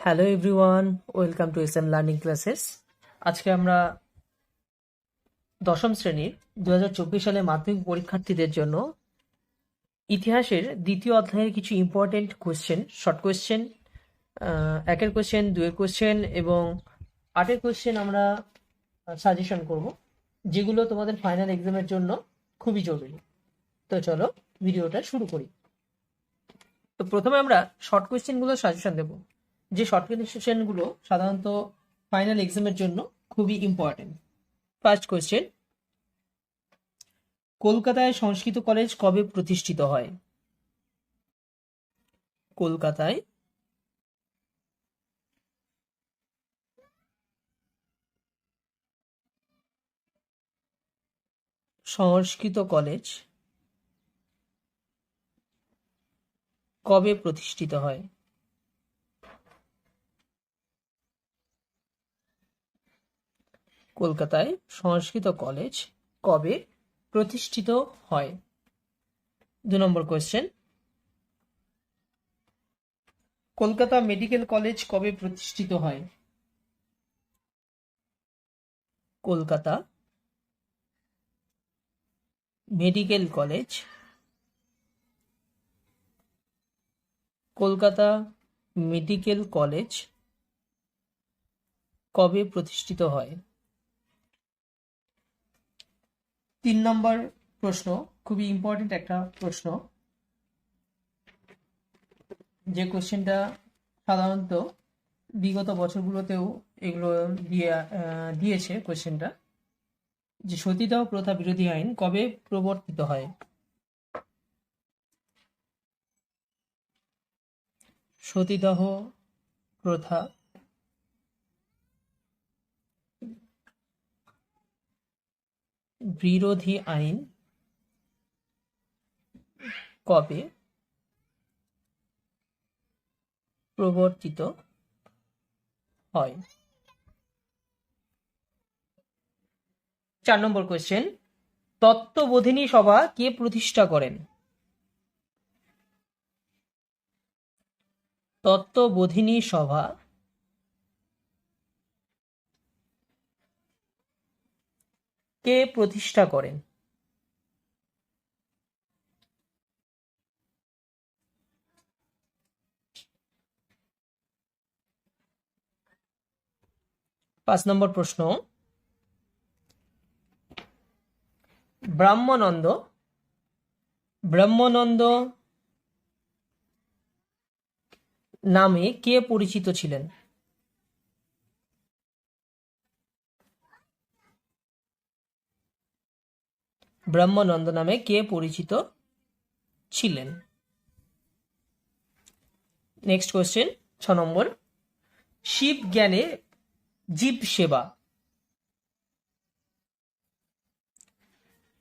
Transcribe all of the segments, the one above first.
Hello everyone, welcome to S am learning classes. আজকে আমরা দশম শ্রেণীর 2024 সালে মাধ্যমিক পরীক্ষার্থীদের জন্য ইতিহাসের দ্বিতীয় অধ্যায়ের কিছু ইম্পর্টেন্ট কোয়েশ্চেন, শর্ট কোয়েশ্চেন, একের কোয়েশ্চেন, দুয়ের কোয়েশ্চেন এবং আটের কোয়েশ্চেন আমরা সাজেশন করব, যেগুলো তোমাদের ফাইনাল এক্সামের জন্য খুবই জরুরি। তো চলো ভিডিওটা শুরু করি। তো প্রথমে আমরা শর্ট কোয়েশ্চেনগুলো সাজেশন দেব, যে শর্ট কোয়েশ্চেনগুলো সাধারণত ফাইনাল এক্সামের জন্য খুবই ইম্পর্টেন্ট। ফার্স্ট কোয়েশ্চেন, কলকাতায় সংস্কৃত কলেজ কবে প্রতিষ্ঠিত হয়? কলকাতায় সংস্কৃত কলেজ কবে প্রতিষ্ঠিত হয়? কলকাতায় সংস্কৃত কলেজ কবে প্রতিষ্ঠিত হয়? 2 নম্বর কোয়েশ্চেন, কলকাতা মেডিকেল কলেজ কবে প্রতিষ্ঠিত হয়? Kolkata medical college Kolkata medical college কবে প্রতিষ্ঠিত হয়? 3 নম্বর প্রশ্ন, খুবই ইম্পর্টেন্ট একটা প্রশ্ন, যে কোশ্চেনটা সাধারণত বিগত বছরগুলোতেও এগুলো দিয়েছে কোশ্চেনটা, যে সতীদাহ প্রথা বিরোধী আইন কবে প্রবর্তিত হয়? সতীদাহ প্রথা বিরোধী আইন কবে প্রবর্তিত হয়? 4 নম্বর কোয়েশ্চেন, তত্ত্ববোধিনী সভা কে প্রতিষ্ঠা করেন? তত্ত্ববোধিনী সভা কে প্রতিষ্ঠা করেন? পাঁচ নম্বর প্রশ্ন, ব্রহ্মানন্দ নামে কে পরিচিত ছিলেন? ব্রহ্মানন্দ নামে কে পরিচিত ছিলেন? নেক্সট কোয়েশ্চেন, 6 নম্বর, শিব জ্ঞানে জীব সেবা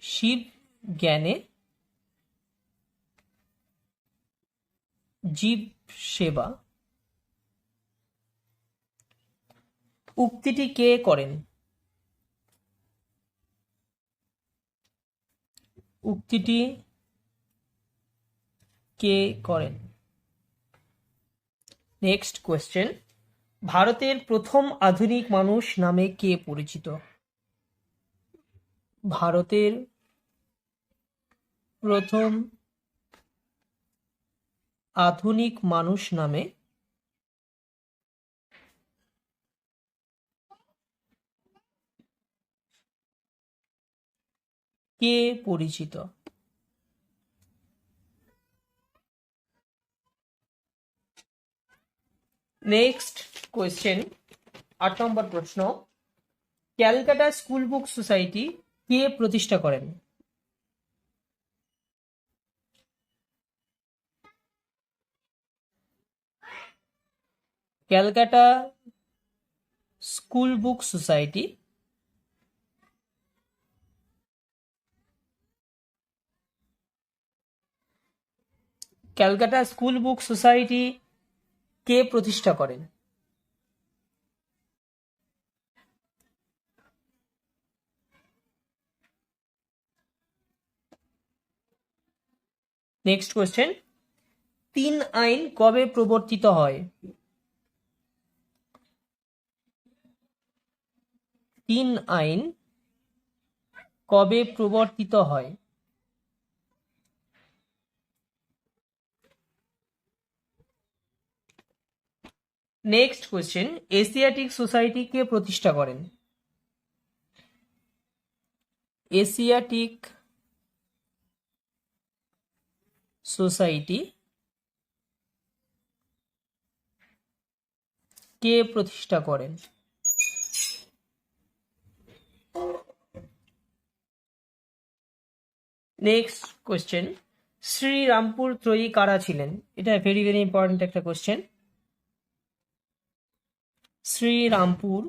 শিব জ্ঞানে জীব সেবা উক্তিটি কে করেন? উক্তিটি কে করেন? নেক্সট কোয়েশ্চেন, ভারতের প্রথম আধুনিক মানুষ নামে কে পরিচিত? ভারতের প্রথম আধুনিক মানুষ নামে কে পরিচিত? নেক্সট কোয়েশ্চেন, 8 নম্বর প্রশ্ন, ক্যালকাটা স্কুল বুক সোসাইটি কে প্রতিষ্ঠা করেন? Calcutta school book society Calcutta school book society কে প্রতিষ্ঠা করেন? নেক্সট কোয়েশ্চেন, 3 আইন কবে প্রবর্তিত হয়? তিন আইন কবে প্রবর্তিত হয়? নেক্সট কোয়েশ্চেন, এশিয়াটিক সোসাইটি কে প্রতিষ্ঠা করেন? এশিয়াটিক সোসাইটি কে প্রতিষ্ঠা করেন? নেক্সট কোয়েশ্চেন, শ্রীরামপুর ত্রয়ী কারা ছিলেন? এটা ভেরি ভেরি ইম্পর্টেন্ট একটা কোয়েশ্চেন। শ্রীরামপুর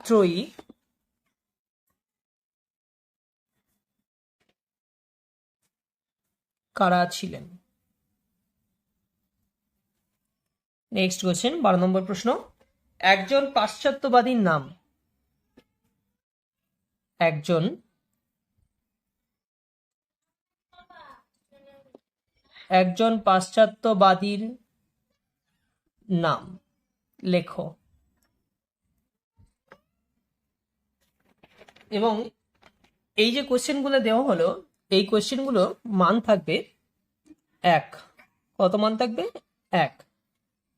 ত্রয়ী কারা ছিলেন? নেক্সট কোয়েশ্চেন, 12 নম্বর প্রশ্ন, একজন পাশ্চাত্যবাদীর নাম। একজন পাশ্চাত্যবাদীর নাম লেখো। এবং এই যে কোশ্চেনগুলো দেওয়া হলো, এই কোশ্চেনগুলো মান থাকবে 1। কত মান থাকবে? 1।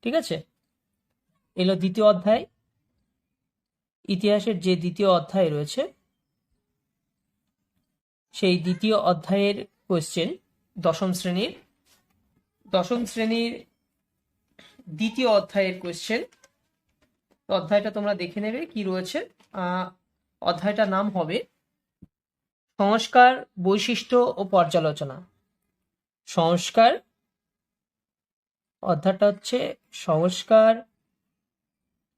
ঠিক আছে, এলো দ্বিতীয় অধ্যায়, ইতিহাসের যে দ্বিতীয় অধ্যায় রয়েছে সেই দ্বিতীয় অধ্যায়ের কোশ্চেন, দশম শ্রেণীর দ্বিতীয় অধ্যায়ের কোশ্চেন। অধ্যায়টা তোমরা দেখে নেবে কি রয়েছে। অধ্যায়টার নাম হবে সংস্কার, বৈশিষ্ট্য ও পর্যালোচনা। সংস্কার, অধ্যায়টা হচ্ছে সংস্কার,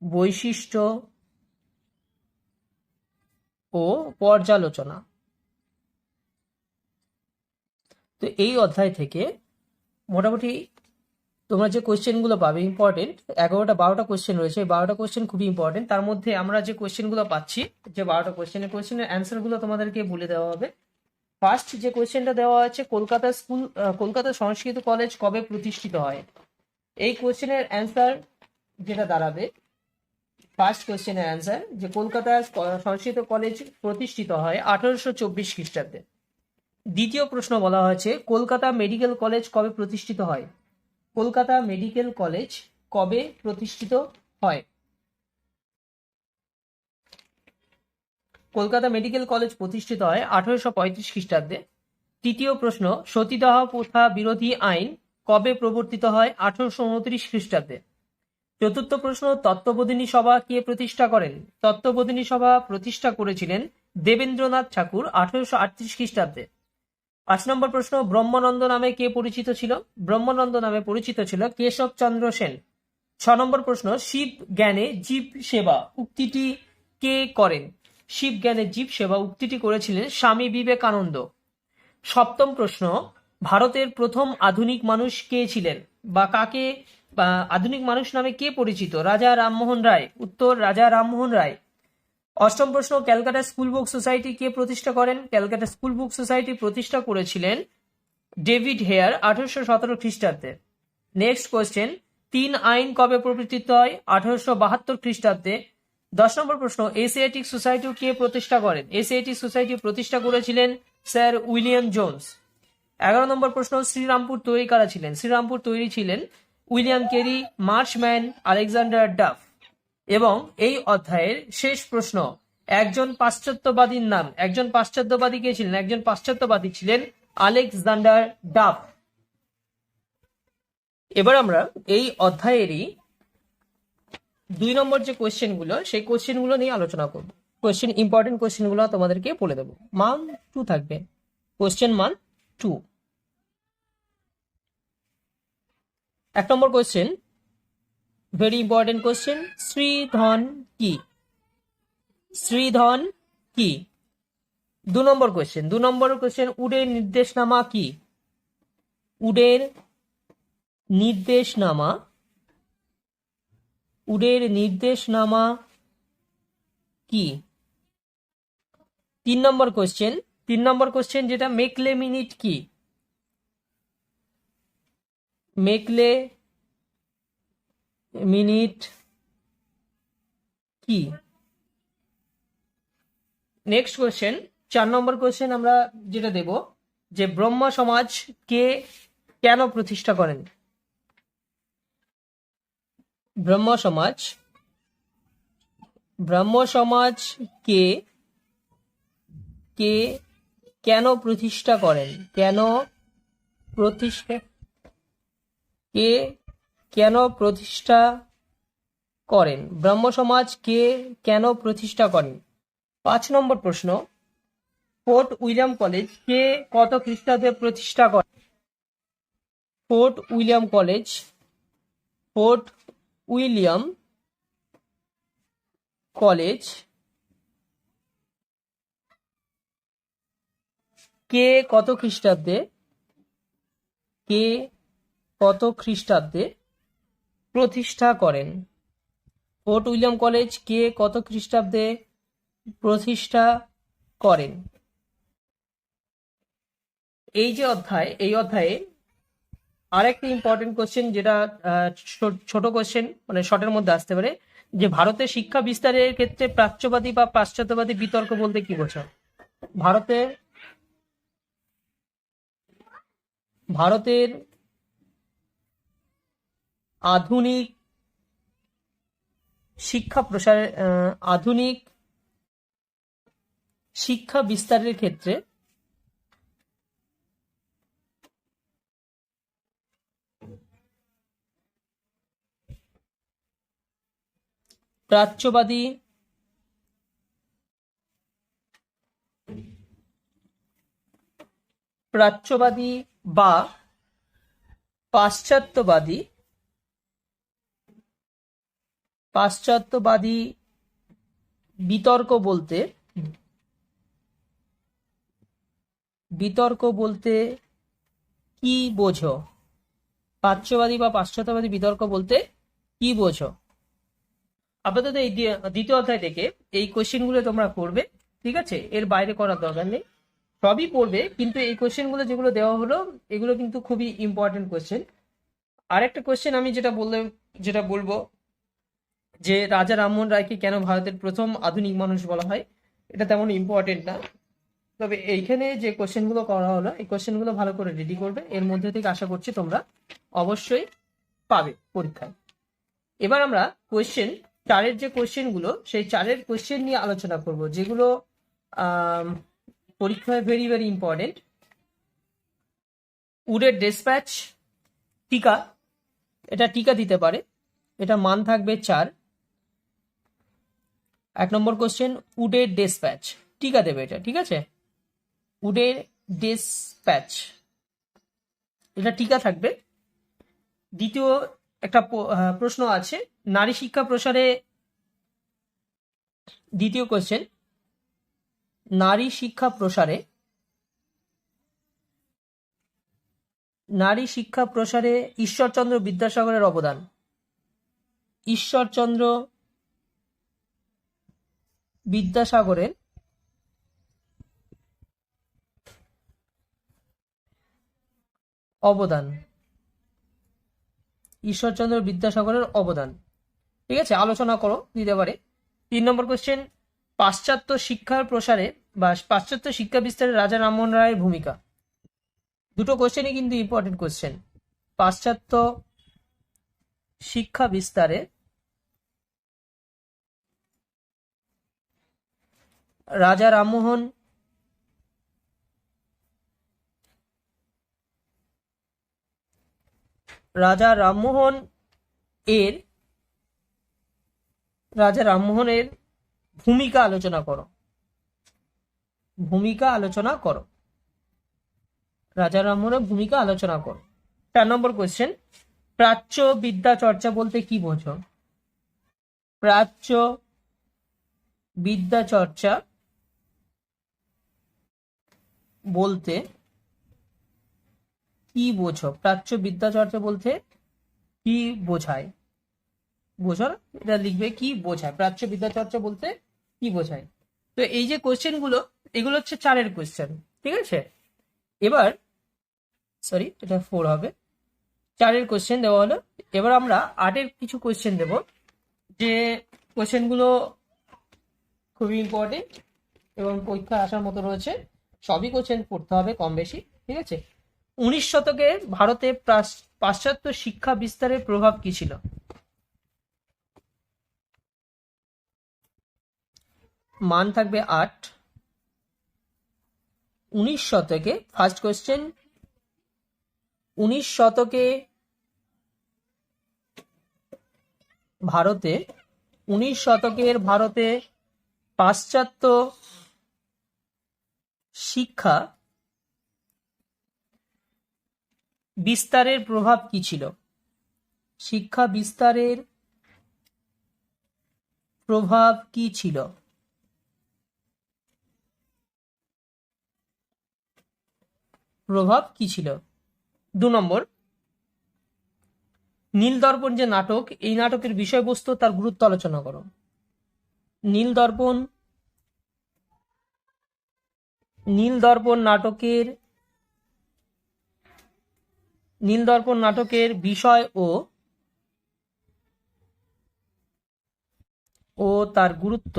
বৈশিষ্ট্য ও পর্যালোচনা। তো এই অধ্যায় থেকে মোটামুটি তোমরা যে কোয়েশ্চেনগুলো পাবে ইম্পর্টেন্ট, 11টা 12টা কোয়েশ্চেন রয়েছে। 12টা কোয়েশ্চেন খুবই ইম্পর্টেন্ট। তার মধ্যে আমরা যে কোয়েশ্চেনগুলো পাচ্ছি, যে 12টা কোয়েশ্চেনের অ্যান্সারগুলো তোমাদেরকে বলে দেওয়া হবে। ফার্স্ট যে কোয়েশ্চেনটা দেওয়া আছে, কলকাতা সংস্কৃত কলেজ কবে প্রতিষ্ঠিত হয়? এই কোয়েশ্চেনের অ্যান্সার যেটা দাঁড়াবে, ফার্স্ট কোয়েশ্চেনের অ্যান্সার, যে কলকাতা সংস্কৃত কলেজ প্রতিষ্ঠিত হয় 1824 খ্রিস্টাব্দে। দ্বিতীয় প্রশ্ন বলা হয়েছে, কলকাতা মেডিকেল কলেজ কবে প্রতিষ্ঠিত হয়? কলকাতা মেডিকেল কলেজ কবে প্রতিষ্ঠিত হয়? কলকাতা মেডিকেল কলেজ প্রতিষ্ঠিত হয় 1835 খ্রিস্টাব্দে। তৃতীয় প্রশ্ন, সতীদাহ প্রথা বিরোধী আইন কবে প্রবর্তিত হয়? 1829 খ্রিস্টাব্দে। চতুর্থ প্রশ্ন, তত্ত্ববোধিনী সভা কে প্রতিষ্ঠা করেন? তত্ত্ববোধিনী সভা প্রতিষ্ঠা করেছিলেন দেবেন্দ্রনাথ ঠাকুর 1838 খ্রিস্টাব্দে। 5 নম্বর প্রশ্ন, ব্রহ্মানন্দ নামে কে পরিচিত ছিল? ব্রহ্মানন্দ নামে পরিচিত ছিল কেশব চন্দ্র সেন। 6 নম্বর প্রশ্ন, শিব জ্ঞানে জীব সেবা উক্তিটি কে করেন? শিব জ্ঞানে জীব সেবা উক্তিটি করেছিলেন স্বামী বিবেকানন্দ। 7ম প্রশ্ন, ভারতের প্রথম আধুনিক মানুষ কে ছিলেন বা কাকে আধুনিক মানুষ নামে কে পরিচিত? রাজা রামমোহন রায়। উত্তর, রাজা রামমোহন রায়। 8ম প্রশ্ন, ক্যালকাটা স্কুল বুক সোসাইটি কে প্রতিষ্ঠা করেন? ক্যালকাটা স্কুল বুক সোসাইটি প্রতিষ্ঠা করেছিলেন ডেভিড হেয়ার 1817 খ্রিস্টাব্দে। নেক্সট কোয়েশ্চেন, 3 আইন কবে প্রবর্তিত হয়? 1872 খ্রিস্টাব্দে। 10 নম্বর প্রশ্ন, এশিয়াটিক সোসাইটি কে প্রতিষ্ঠা করেন? এশিয়াটিক সোসাইটি প্রতিষ্ঠা করেছিলেন স্যার উইলিয়াম জোন্স। 11 নম্বর প্রশ্ন, শ্রীরামপুর তৈরি কারা ছিলেন? শ্রীরামপুর তৈরি ছিলেন William Carey, Marshman, Alexander Duff. এবং এই অধ্যায়ের শেষ প্রশ্ন, একজন পাশ্চাত্যবাদীর নাম। একজন পাশ্চাত্যবাদী কে ছিলেন? একজন পাশ্চাত্যবাদী ছিলেন আলেকজান্ডার ডাফ। এবার আমরা এই অধ্যায়েরই 2 নম্বর যে কোয়েশ্চেনগুলো, সেই কোয়েশ্চেনগুলো নিয়ে আলোচনা করব। ইম্পর্টেন্ট কোয়েশ্চেনগুলো তোমাদেরকে বলে দেবো। মান 2 থাকবে, কোয়েশ্চেন মান 2। 1 নম্বর কোয়েশ্চেন, ভেরি ইম্পর্টেন্ট কোয়েশ্চেন, শ্রীধন কি? শ্রীধন কি? 2 নম্বর কোয়েশ্চেন, উডের নির্দেশনামা কি? উডের নির্দেশনামা কি? 3 নম্বর কোয়েশ্চেন যেটা, মেকলে মিনিট কি? মেকলে মিনিট কি? নেক্সট কোয়েশ্চেন, 4 নম্বর কোয়েশ্চেন আমরা যেটা দেব, যে ব্রহ্ম সমাজ কে কেন প্রতিষ্ঠা করেন? ব্রহ্ম সমাজ কে কে কেন প্রতিষ্ঠা করেন? প্রতিষ্ঠা কে কেন প্রতিষ্ঠা করেন? ব্রহ্ম সমাজ কে কেন প্রতিষ্ঠা করেন? 5 নম্বর প্রশ্ন, ফোর্ট উইলিয়াম কলেজ কে কত খ্রিস্টাব্দে প্রতিষ্ঠা করেন? ফোর্ট উইলিয়াম কলেজ কে কত খ্রিস্টাব্দে প্রতিষ্ঠা করেন? ফোর্ট উইলিয়াম কলেজ কে কত খ্রিস্টাব্দে প্রতিষ্ঠা করেন? এই অধ্যায়ে আরেকটি ইম্পর্টেন্ট কোশ্চেন, যেটা ছোট কোশ্চেন, মানে শর্টের মধ্যে আসতে পারে, যে ভারতের শিক্ষা বিস্তারের ক্ষেত্রে প্রাচ্যবাদী বা পাশ্চাত্যবাদী বিতর্ক বলতে কি বোঝায়? ভারতের আধুনিক শিক্ষা বিস্তারের ক্ষেত্রে প্রাচ্যবাদী বা পাশ্চাত্যবাদী বিতর্ক বলতে কি বোঝো? প্রাচ্যবাদী বা পাশ্চাত্যবাদী বিতর্ক বলতে কি বোঝো? আপাতত এই দ্বিতীয় অধ্যায় থেকে এই কোশ্চেনগুলো তোমরা করবে, ঠিক আছে? এর বাইরে করার দরকার নেই, সবই পড়বে, কিন্তু এই কোশ্চেনগুলো যেগুলো দেওয়া হলো এগুলো কিন্তু খুবই ইম্পর্টেন্ট কোশ্চেন। আরেকটা কোশ্চেন আমি যেটা বলবো, যে রাজা রামমোহন রায়কে কেন ভারতের প্রথম আধুনিক মানুষ বলা হয়, এটা তেমন ইম্পর্টেন্ট না। তবে এইখানে যে কোশ্চেনগুলো করা হলো, এই কোশ্চেনগুলো ভালো করে রেডি করবে, এর মধ্যে থেকে আশা করছি তোমরা অবশ্যই পাবে পরীক্ষায়। এবার আমরা কোশ্চেন 4-এর যে কোশ্চেনগুলো, সেই 4-এর কোশ্চেন নিয়ে আলোচনা করব, যেগুলো পরীক্ষায় ভেরি ভেরি ইম্পর্টেন্ট। উডের ডেসপ্যাচ, টিকা, এটা টিকা দিতে পারে, এটা মান থাকবে 4। 1 নম্বর কোশ্চেন, উডের ডেসপ্যাচ, টিকা দেবে এটা, ঠিক আছে? উডের ডেসপ্যাচ, এটা টিকা থাকবে। দ্বিতীয় একটা প্রশ্ন আছে, নারী শিক্ষা প্রসারে, দ্বিতীয় কোশ্চেন, নারী শিক্ষা প্রসারে ঈশ্বরচন্দ্র বিদ্যাসাগরের অবদান। ঈশ্বরচন্দ্র বিদ্যাসাগরের অবদান, ঠিক আছে? আলোচনা করো, দিতে পারে। 3 নম্বর কোশ্চেন, পাশ্চাত্য শিক্ষার প্রসারে বা পাশ্চাত্য শিক্ষা বিস্তারে রাজা রামমোহন রায়ের ভূমিকা। দুটো কোশ্চেনই কিন্তু ইম্পর্টেন্ট কোশ্চেন। পাশ্চাত্য শিক্ষা বিস্তারে রাজা রামমোহন এর ভূমিকা আলোচনা করো। রাজা রামমোহনের ভূমিকা আলোচনা করো। 4 নম্বর কোশ্চেন, প্রাচ্য বিদ্যা চর্চা বলতে কি বোঝো? প্রাচ্য বিদ্যা চর্চা বলতে কি বোঝো? প্রাচ্য বিদ্যা চর্চা বলতে কি বোঝায়? বোঝো না? এটা লিখবে, কি বোঝায়, প্রাচ্য বিদ্যা চর্চা বলতে কি বোঝায়। তো এই যে কোশ্চেন গুলো, এগুলো হচ্ছে 4-এর কোশ্চেন, ঠিক আছে? এবার এটা 4 হবে। 4-এর কোশ্চেন দেওয়া হলো। এবার আমরা 8-এর কিছু কোশ্চেন দেব, যে কোয়েশ্চেনগুলো খুবই ইম্পর্টেন্ট এবং পরীক্ষায় আসার মতো রয়েছে। সবই কোয়েশ্চেন পড়তে হবে কম বেশি, ঠিক আছে। 19 শতকে ভারতে পাশ্চাত্য শিক্ষা বিস্তারের প্রভাব কি ছিল? মান থাকবে 8। 19 শতকে, ফার্স্ট কোয়েশ্চেন, 19 শতকে ভারতে, 19 শতকের ভারতে পাশ্চাত্য শিক্ষা বিস্তারের প্রভাব কি ছিল? শিক্ষা বিস্তারের প্রভাব কি ছিল? প্রভাব কি ছিল? 2 নম্বর, নীল দর্পণ যে নাটক, এই নাটকের বিষয়বস্তু তার গুরুত্ব আলোচনা করো। নীল দর্পণ নাটকের বিষয় ও তার গুরুত্ব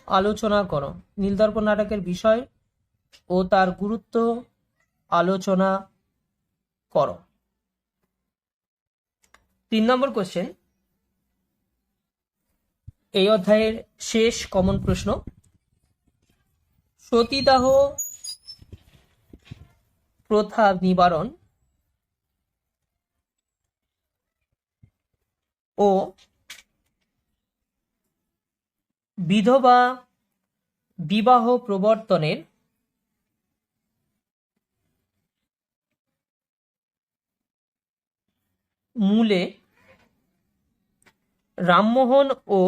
আলোচনা করো। নীল দর্পণ নাটকের বিষয় ও তার গুরুত্ব আলোচনা করো। 3 নম্বর কোশ্চেন, এই অধ্যায়ের শেষ কমন প্রশ্ন, সতীদাহ প্রথা নিবারণ ও বিধবা বিবাহ প্রবর্তনের মূলে রামমোহন ও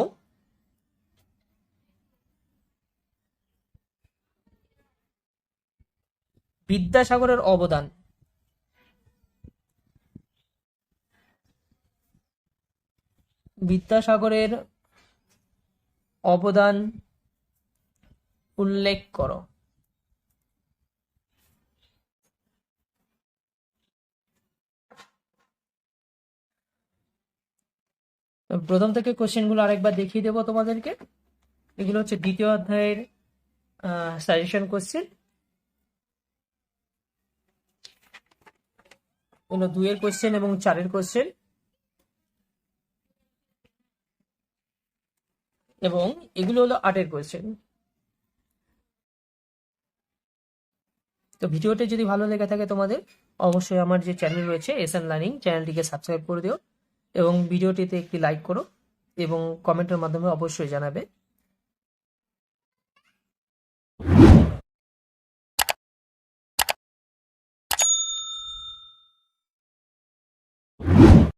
বিদ্যাসাগরের অবদান। বিদ্যাসাগরের অবদান উল্লেখ করো। প্রথম থেকে কোশ্চেনগুলো আরেকবার দেখিয়ে দেবো তোমাদেরকে। এগুলো হচ্ছে দ্বিতীয় অধ্যায়ের সাজেশন কোশ্চেন। এগুলো 2 এর কোশ্চেন এবং 4 এর কোশ্চেন, এবং এগুলো হলো 8 এর কোশ্চেন। তো ভিডিওটি যদি ভালো লেগে থাকে তোমাদের, অবশ্যই আমার যে চ্যানেল রয়েছে এসএন লার্নিং, চ্যানেলটিকে সাবস্ক্রাইব করে দিও এবং ভিডিওটিতে একটি লাইক করো এবং কমেন্টের মাধ্যমে অবশ্যই জানাবে।